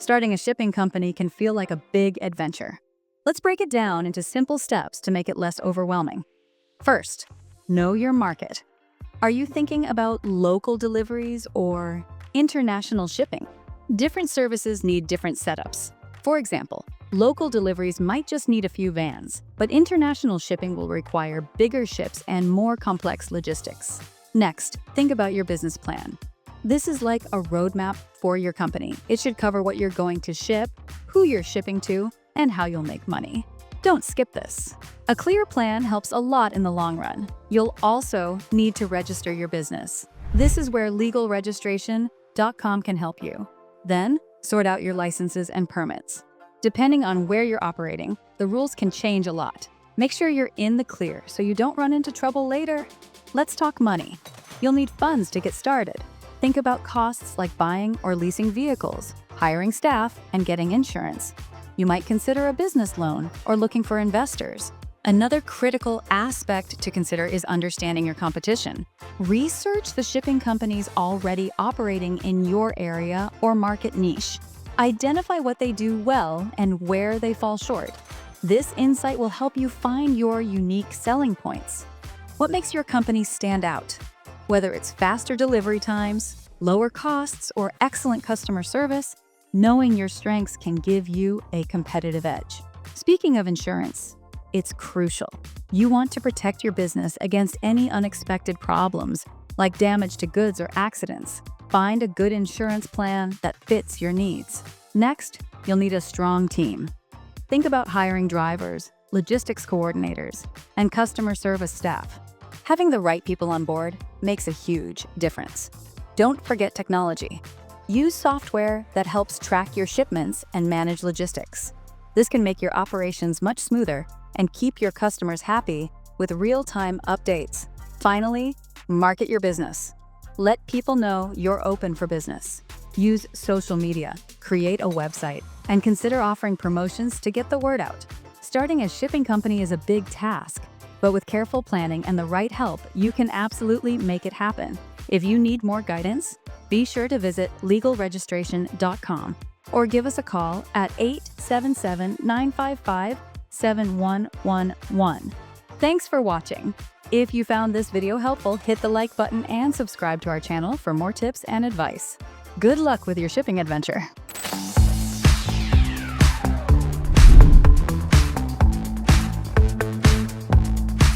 Starting a shipping company can feel like a big adventure. Let's break it down into simple steps to make it less overwhelming. First, know your market. Are you thinking about local deliveries or international shipping? Different services need different setups. For example, local deliveries might just need a few vans, but international shipping will require bigger ships and more complex logistics. Next, think about your business plan. This is like a roadmap for your company. It should cover what you're going to ship, who you're shipping to, and how you'll make money. Don't skip this. A clear plan helps a lot in the long run. You'll also need to register your business. This is where legalregistration.com can help you. Then, sort out your licenses and permits. Depending on where you're operating, the rules can change a lot. Make sure you're in the clear so you don't run into trouble later. Let's talk money. You'll need funds to get started. Think about costs like buying or leasing vehicles, hiring staff, and getting insurance. You might consider a business loan or looking for investors. Another critical aspect to consider is understanding your competition. Research the shipping companies already operating in your area or market niche. Identify what they do well and where they fall short. This insight will help you find your unique selling points. What makes your company stand out? Whether it's faster delivery times, lower costs, or excellent customer service, knowing your strengths can give you a competitive edge. Speaking of insurance, it's crucial. You want to protect your business against any unexpected problems, like damage to goods or accidents. Find a good insurance plan that fits your needs. Next, you'll need a strong team. Think about hiring drivers, logistics coordinators, and customer service staff. Having the right people on board makes a huge difference. Don't forget technology. Use software that helps track your shipments and manage logistics. This can make your operations much smoother and keep your customers happy with real-time updates. Finally, market your business. Let people know you're open for business. Use social media, create a website, and consider offering promotions to get the word out. Starting a shipping company is a big task, but with careful planning and the right help, you can absolutely make it happen. If you need more guidance, be sure to visit legalregistration.com or give us a call at 877-955-7111. Thanks for watching. If you found this video helpful, hit the like button and subscribe to our channel for more tips and advice. Good luck with your shipping adventure.